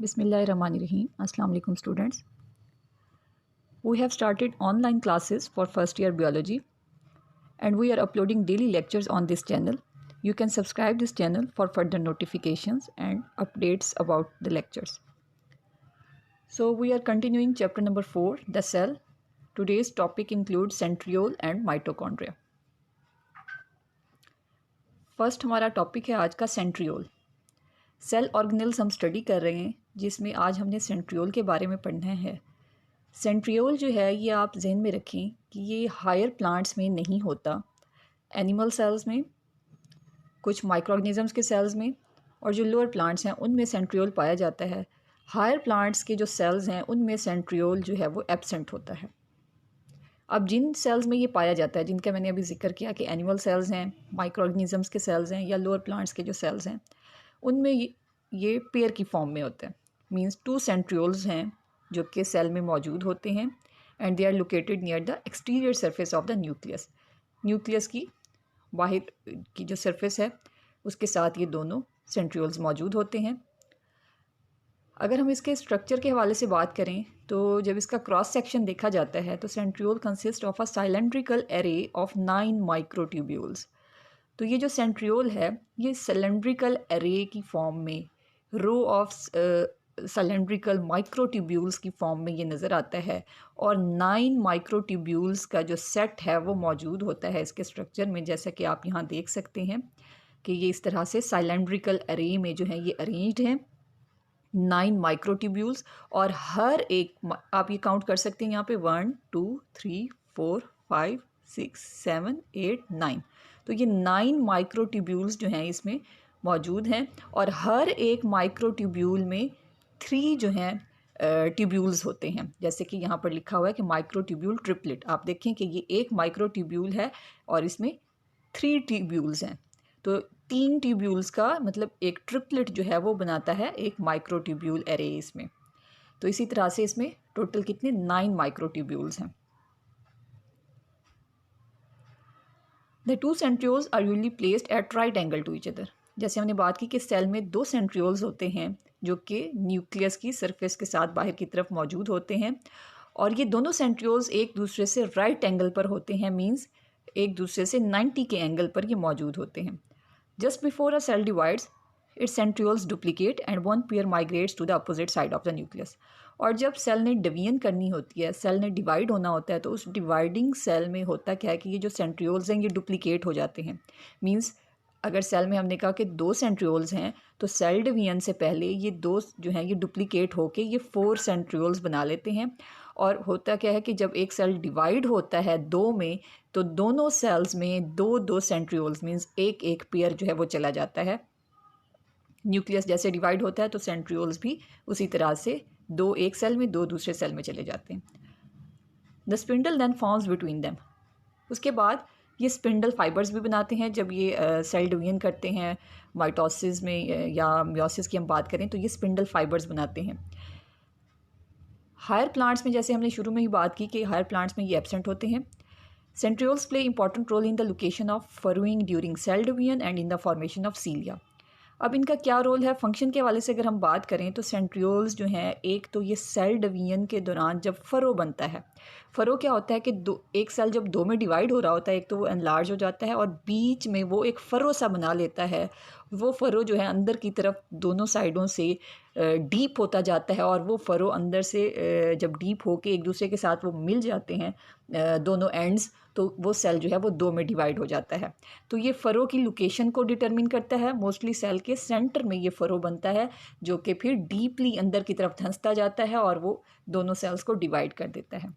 Bismillahirrahmanirrahim. Assalamu alaikum students. We have started online classes for first year biology and we are uploading daily lectures on this channel. You can subscribe this channel for further notifications and updates about the lectures. So we are continuing chapter number 4, the cell. Today's topic includes centriole and mitochondria. First हमारा topic है आज का centriole. Cell organelles हम study कर रहे हैं जिसमें आज हमने सेंट्रियोल के बारे में पढ़ना है. सेंट्रियोल जो है ये आप जहन में रखें कि ये हायर प्लांट्स में नहीं होता, एनिमल सेल्स में, कुछ माइक्रोऑर्गेनिजम्स के सेल्स में और जो लोअर प्लांट्स हैं उनमें सेंट्रियोल पाया जाता है. हायर प्लांट्स के जो सेल्स हैं उनमें सेंट्रियोल जो है वो एब्सेंट होता है. अब जिन सेल्स में ये पाया जाता है, जिनका मैंने अभी जिक्र किया कि एनिमल सेल्स हैं, माइक्रोऑर्गेनिजम्स के सेल्स हैं या लोअर प्लांट्स के जो सेल्स हैं, उनमें ये पेयर की फॉर्म में होते हैं. मींस 2 सेंट्रियोल्स हैं जो कि सेल में मौजूद होते हैं and they are located near the exterior surface of the nucleus. Nucleus की बाहर की जो सरफेस है उसके साथ ये दोनों सेंट्रियोल्स मौजूद होते हैं. अगर हम इसके स्ट्रक्चर के हवाले से बात करें तो जब इसका क्रॉस सेक्शन देखा जाता है तो centriole consist of a cylindrical array of 9 microtubules. तो ये जो सेंट्रियोल है ये सिलेंड्रिकल एरे की फॉर्म में, रो ऑफ सिलेंड्रिकल माइक्रोट्यूब्यूल्स की फॉर्म में ये नज़र आता है और 9 माइक्रोट्यूब्यूल्स का जो सेट है वो मौजूद होता है इसके स्ट्रक्चर में, जैसा कि आप यहाँ देख सकते हैं कि ये इस तरह से सिलेंड्रिकल एरे में जो है ये अरेंज्ड हैं 9 माइक्रोट्यूब्यूल्स. और हर एक आप ये काउंट कर सकते हैं यहाँ पे 1 2 3 4 5 6 7 8 9. तो ये 9 माइक्रोट्यूब्यूल्स जो हैं इसमें मौजूद हैं और हर एक माइक्रोट्यूब्यूल में 3 जो हैं ट्यूब्यूल्स होते हैं. जैसे कि यहाँ पर लिखा हुआ है कि माइक्रोट्यूब्यूल ट्रिपलेट. आप देखें कि ये एक माइक्रोट्यूब्यूल है और इसमें 3 ट्यूब्यूल्स हैं. तो 3 ट्यूब्यूल्स का मतलब एक ट्रिपलेट जो है वो बनाता है एक माइक्रोट्यूब्यूल एरे इसमें. तो इसी तरह से इसमें टोटल कितने 9 माइक्रोट्यूब्यूल्स हैं. The 2 centrioles are usually placed at right angle to each other. जैसे हमने बात की कि सेल में 2 सेंट्रियोल्स होते हैं जो कि न्यूक्लियस की सरफेस के साथ बाहर की तरफ मौजूद होते हैं और ये दोनों सेंट्रियोल्स एक दूसरे से राइट एंगल पर होते हैं. मींस एक दूसरे से 90 के एंगल पर ये मौजूद होते हैं. Just before a cell divides its centrioles duplicate and one pair migrates to the opposite side of the nucleus. और जब सेल ने डिवीजन करनी होती है, सेल ने डिवाइड होना होता है, तो उस डिवाइडिंग सेल में होता क्या है कि ये जो सेंट्रियोल्स हैं ये डुप्लीकेट हो जाते हैं. मींस अगर सेल में हमने कहा कि 2 सेंट्रियोल्स हैं तो सेल डिवीजन से पहले ये 2 जो हैं ये डुप्लीकेट होके ये 4 सेंट्रियोल्स बना लेते हैं. और होता क्या है कि जब एक सेल डिवाइड होता है 2 में तो दोनों सेल्स में 2 सेंट्रियोल्स मींस एक पेयर जो है वो चला जाता है. न्यूक्लियस जैसे डिवाइड होता है तो सेंट्रियोल्स भी उसी तरह से 2 एक सेल में 2 दूसरे सेल में चले जाते हैं. The spindle then forms between them. उसके बाद ये स्पिंडल फाइबर्स भी बनाते हैं. जब ये सेल डिवीजन करते हैं माइटोसिस में या मियोसिस की हम बात करें तो ये स्पिंडल फाइबर्स बनाते हैं. हायर प्लांट्स में जैसे हमने शुरू में ही बात की कि हायर प्लांट्स में ये एब्सेंट होते हैं. Centrioles play important role in the location of furrowing during cell division and in the formation of cilia. अब इनका क्या रोल है फंक्शन के हवाले से अगर हम बात करें तो सेंट्रियोल्स जो हैं एक तो ये सेल डिवीजन के दौरान जब फरो बनता है, फरो क्या होता है कि एक सेल जब 2 में डिवाइड हो रहा होता है, एक तो वो एनलार्ज हो जाता है और बीच में वो एक फ़रो सा बना लेता है. वो फ़रो जो है अंदर की तरफ दोनों साइडों से डीप होता जाता है और वो फ़रो अंदर से जब डीप होके एक दूसरे के साथ वो मिल जाते हैं दोनों एंड्स, तो वो सेल जो है वो 2 में डिवाइड हो जाता है. तो ये फ़रो की लोकेशन को डिटरमिन करता है. मोस्टली सेल के सेंटर में ये फ़रो बनता है जो कि फिर डीपली अंदर की तरफ धंसता जाता है और वो दोनों सेल्स को डिवाइड कर देता है.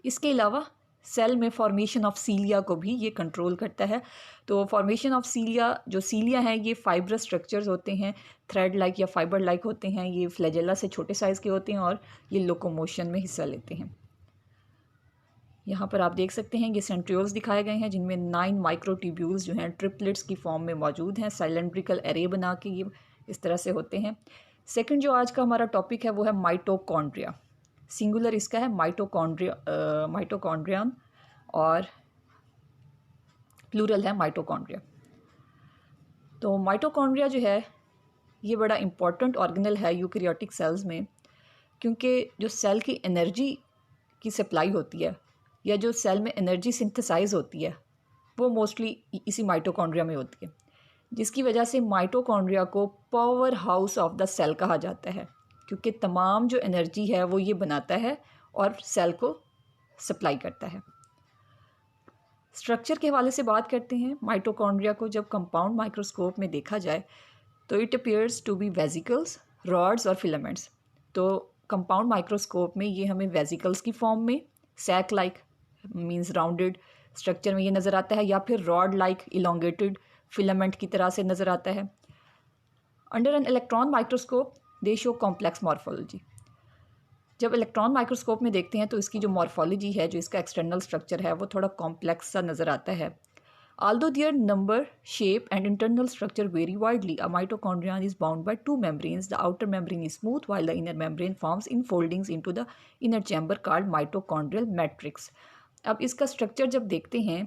इसके अलावा सेल में फॉर्मेशन ऑफ सीलिया को भी ये कंट्रोल करता है. तो फॉर्मेशन ऑफ सीलिया, जो सीलिया हैं ये फाइब्रस स्ट्रक्चर्स होते हैं, थ्रेड लाइक या फाइबर लाइक होते हैं. ये फ्लैजेला से छोटे साइज़ के होते हैं और ये लोकोमोशन में हिस्सा लेते हैं. यहाँ पर आप देख सकते हैं ये सेंट्रियोल्स दिखाए गए हैं जिनमें 9 माइक्रोट्यूब्यूल्स जो हैं ट्रिपलेट्स की फॉर्म में मौजूद हैं. सिलेंड्रिकल एरे बना के ये इस तरह से होते हैं. सेकंड जो आज का हमारा टॉपिक है वो है माइटोकॉन्ड्रिया. सिंगुलर इसका है माइटोकॉन्ड्रियन और प्लूरल है माइटोकॉन्ड्रिया. तो माइटोकॉन्ड्रिया जो है ये बड़ा इम्पॉर्टेंट ऑर्गेनल है यूकैरियोटिक सेल्स में, क्योंकि जो सेल की एनर्जी की सप्लाई होती है या जो सेल में एनर्जी सिंथेसाइज होती है वो मोस्टली इसी माइटोकॉन्ड्रिया में होती है, जिसकी वजह से माइटोकॉन्ड्रिया को power house of the cell कहा जाता है, क्योंकि तमाम जो एनर्जी है वो ये बनाता है और सेल को सप्लाई करता है। स्ट्रक्चर के हवाले से बात करते हैं। माइटोकॉन्ड्रिया को जब कंपाउंड माइक्रोस्कोप में देखा जाए तो it appears to be vesicles, rods और फिलामेंट्स। तो कंपाउंड माइक्रोस्कोप में ये हमें वेसिकल्स की फॉर्म में sac like means rounded structure में ये नज़र आता है, या फिर रॉड लाइक इलोंगेटेड फिलामेंट की तरह से नज़र आता है। Under an electron microscope they show complex morphology. जब इलेक्ट्रॉन माइक्रोस्कोप में देखते हैं तो इसकी जो मॉर्फोलॉजी है, जो इसका एक्सटर्नल स्ट्रक्चर है, वो थोड़ा कॉम्प्लेक्स सा नज़र आता है। Although their number, shape and internal structure vary widely, a mitochondrion is bound by two membranes. The outer membrane is smooth while the inner membrane forms infoldings into the inner chamber called mitochondrial matrix. अब इसका structure जब देखते हैं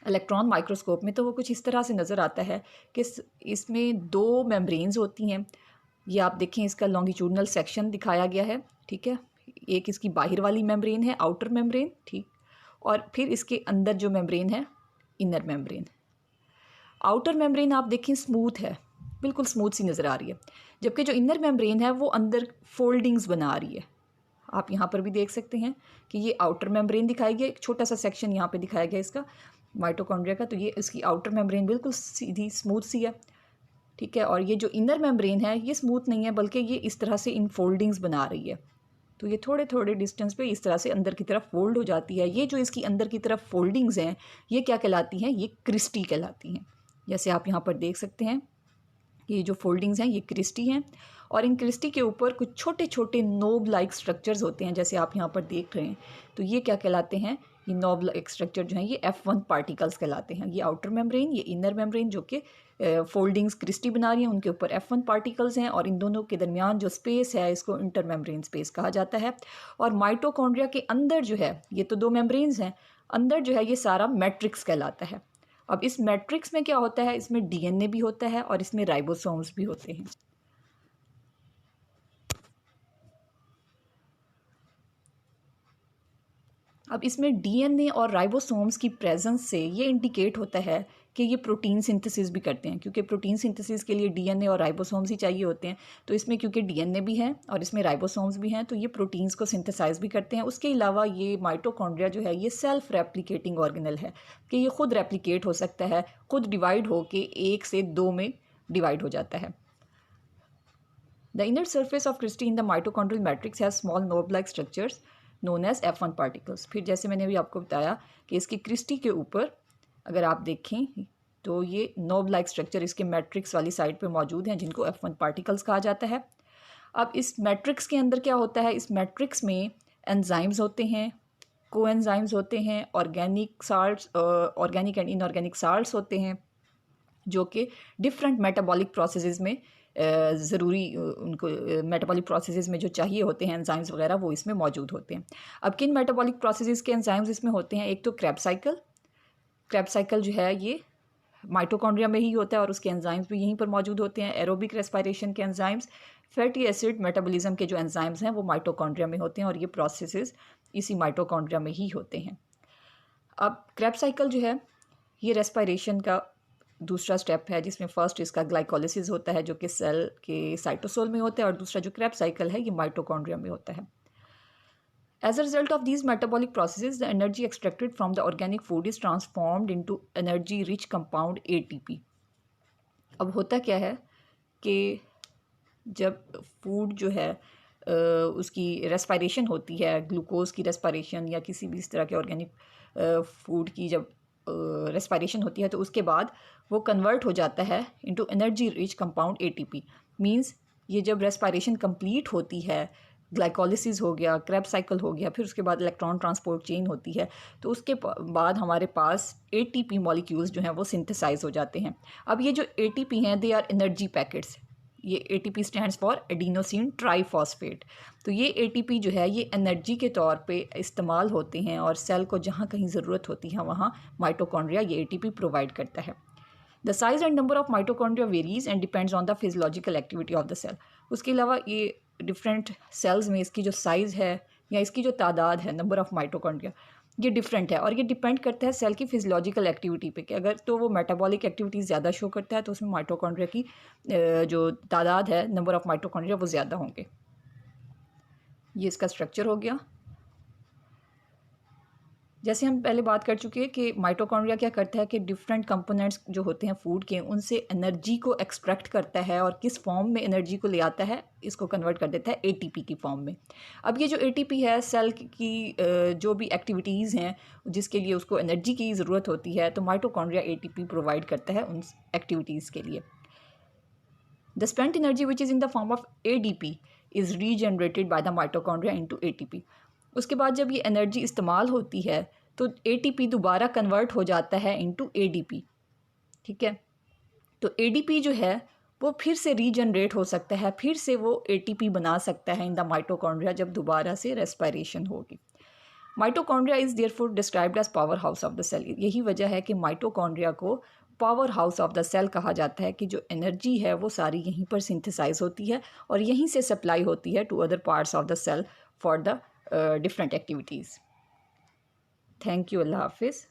electron microscope में तो वो कुछ इस तरह से नज़र आता है कि इसमें दो मेम्ब्रेन्स होती हैं। ये आप देखें, इसका लॉन्गिट्यूडनल सेक्शन दिखाया गया है, ठीक है। एक इसकी बाहर वाली मेम्ब्रेन है, आउटर मेम्ब्रेन, ठीक, और फिर इसके अंदर जो मेम्ब्रेन है, इनर मेम्ब्रेन। आउटर मेम्ब्रेन आप देखें स्मूथ है, बिल्कुल स्मूथ सी नज़र आ रही है, जबकि जो इनर मेम्ब्रेन है वो अंदर फोल्डिंग्स बना रही है। आप यहाँ पर भी देख सकते हैं कि ये आउटर मेम्ब्रेन दिखाई गया, एक छोटा सा सेक्शन यहाँ पे दिखाया गया इसका माइटोकॉन्ड्रिया का। तो ये इसकी आउटर मेम्ब्रेन बिल्कुल सीधी स्मूथ सी है, ठीक है। और ये जो इनर मेम्ब्रेन है ये स्मूथ नहीं है, बल्कि ये इस तरह से इन फोल्डिंग्स बना रही है। तो ये थोड़े थोड़े डिस्टेंस पे इस तरह से अंदर की तरफ फोल्ड हो जाती है। ये जो इसकी अंदर की तरफ फोल्डिंग्स हैं ये क्या कहलाती हैं? ये क्रिस्टी कहलाती हैं। जैसे आप यहाँ पर देख सकते हैं, ये जो फोल्डिंग्स हैं ये क्रिस्टी हैं, और इन क्रिस्टी के ऊपर कुछ छोटे छोटे नोब लाइक स्ट्रक्चर्स होते हैं, जैसे आप यहाँ पर देख रहे हैं। तो ये क्या कहलाते हैं? ये नोब लाइक स्ट्रक्चर जो हैं ये F1 पार्टिकल्स कहलाते हैं। ये आउटर मेम्ब्रेन, ये इनर मेम्ब्रेन जो कि फोल्डिंग्स क्रिस्टी बना रही हैं, उनके ऊपर F1 पार्टिकल्स हैं, और इन दोनों के दरमियान जो स्पेस है इसको इंटर मेम्ब्रेन स्पेस कहा जाता है। और माइटोकॉन्ड्रिया के अंदर जो है, ये तो दो मेम्ब्रेन्स हैं, अंदर जो है ये सारा मैट्रिक्स कहलाता है। अब इस मैट्रिक्स में क्या होता है? इसमें DNA भी होता है और इसमें राइबोसोम्स भी होते हैं। अब इसमें DNA और राइबोसोम्स की प्रेजेंस से ये इंडिकेट होता है कि ये प्रोटीन सिंथेसिस भी करते हैं, क्योंकि प्रोटीन सिंथेसिस के लिए DNA और राइबोसोम्स ही चाहिए होते हैं। तो इसमें क्योंकि DNA भी है और इसमें राइबोसोम्स भी हैं, तो ये प्रोटीन्स को सिंथेसाइज भी करते हैं। उसके अलावा ये माइटोकॉन्ड्रिया जो है ये सेल्फ रेप्लिकेटिंग ऑर्गेनल है कि ये खुद रेप्लिकेट हो सकता है, खुद डिवाइड होके 1 से 2 में डिवाइड हो जाता है। The inner surface of crystal in the mitochondrial matrix has small knob-like structures known as F1 particles. फिर जैसे मैंने अभी आपको बताया कि इसकी क्रिस्टी के ऊपर अगर आप देखें तो ये नोब लाइक स्ट्रक्चर इसके मैट्रिक्स वाली साइड पे मौजूद हैं, जिनको F1 पार्टिकल्स कहा जाता है। अब इस मैट्रिक्स के अंदर क्या होता है? इस मैट्रिक्स में एंजाइम्स होते हैं, कोएंजाइम्स होते हैं, organic salts, organic and inorganic salts होते हैं, जो कि डिफरेंट मेटाबॉलिक प्रोसेसेस में ज़रूरी उनको मेटाबॉलिक प्रोसेसेस में जो चाहिए होते हैं एंजाइम्स वगैरह, वो इसमें मौजूद होते हैं। अब किन मेटाबॉलिक प्रोसेसेस के एंजाइम्स इसमें होते हैं? एक तो क्रेब्स साइकिल जो है ये माइटोकॉन्ड्रिया में ही होता है और उसके एंजाइम्स भी यहीं पर मौजूद होते हैं। एरोबिक रेस्पिरेशन के एंजाइम्स, फैटी एसिड मेटाबॉलिज्म के जो एंजाइम्स हैं वो माइटोकॉन्ड्रिया में होते हैं, और ये प्रोसेसेस इसी माइटोकॉन्ड्रिया में ही होते हैं। अब क्रेब्स साइकिल जो है ये रेस्पिरेशन का दूसरा स्टेप है, जिसमें फर्स्ट इसका ग्लाइकोलिसिस होता है जो कि सेल के साइटोसोल में होता है, और दूसरा जो क्रेब्स साइकिल है ये माइटोकॉन्ड्रिया में होता है। As a result of these metabolic processes, the energy extracted from the organic food is transformed into energy-rich compound ATP. अब होता क्या है कि जब फूड जो है उसकी रेस्पिरेशन होती है, ग्लूकोज की रेस्पिरेशन या किसी भी इस तरह के ऑर्गेनिक फूड की जब रेस्पिरेशन होती है, तो उसके बाद वो कन्वर्ट हो जाता है into energy rich compound ATP। Means ये जब रेस्पिरेशन कंप्लीट होती है, ग्लाइकोलिसिस हो गया, क्रेब्स साइकिल हो गया, फिर उसके बाद इलेक्ट्रॉन ट्रांसपोर्ट चेन होती है, तो उसके बाद हमारे पास ATP मॉलिक्यूल्स जो हैं वो सिंथेसाइज हो जाते हैं। अब ये जो ATP हैं दे आर एनर्जी पैकेट्स। ये ATP stands for adenosine triphosphate. तो ये ATP जो है ये एनर्जी के तौर पे इस्तेमाल होते हैं, और सेल को जहाँ कहीं ज़रूरत होती है वहाँ माइटोकॉन्ड्रिया ये ATP प्रोवाइड करता है। The size and number of mitochondria varies and depends on the physiological activity of the cell. उसके अलावा ये डिफरेंट सेल्स में इसकी जो साइज़ है या इसकी जो तादाद है, नंबर ऑफ माइटोकॉन्ड्रिया, ये डिफरेंट है और ये डिपेंड करता है सेल की फिजियोलॉजिकल एक्टिविटी पे कि अगर तो वो मेटाबॉलिक एक्टिविटी ज़्यादा शो करता है तो उसमें माइटोकॉन्ड्रिया की जो तादाद है, नंबर ऑफ माइटोकॉन्ड्रिया, वो ज़्यादा होंगे। ये इसका स्ट्रक्चर हो गया। जैसे हम पहले बात कर चुके हैं कि माइटोकॉन्ड्रिया क्या करता है कि डिफरेंट कंपोनेंट्स जो होते हैं फूड के, उनसे एनर्जी को एक्सट्रैक्ट करता है और किस फॉर्म में एनर्जी को ले आता है, इसको कन्वर्ट कर देता है एटीपी की फॉर्म में। अब ये जो एटीपी है सेल की जो भी एक्टिविटीज़ हैं जिसके लिए उसको एनर्जी की ज़रूरत होती है, तो माइटोकॉन्ड्रिया एटीपी प्रोवाइड करता है उन एक्टिविटीज़ के लिए। The spent energy which is in the form of ADP is regenerated by the mitochondria into ATP. उसके बाद जब ये एनर्जी इस्तेमाल होती है तो एटीपी दोबारा कन्वर्ट हो जाता है इनटू एडीपी। ठीक है, तो एडीपी जो है वो फिर से रीजनरेट हो सकता है, फिर से वो एटीपी बना सकता है इन द माइटोकॉन्ड्रिया जब दोबारा से रेस्पिरेशन होगी। Mitochondria is therefore described as power house of the cell. यही वजह है कि माइटोकॉन्ड्रिया को power house of the cell कहा जाता है कि जो एनर्जी है वो सारी यहीं पर सिंथेसाइज होती है और यहीं से सप्लाई होती है to other parts of the cell for the different activities. Thank you. Allah हाफिज़।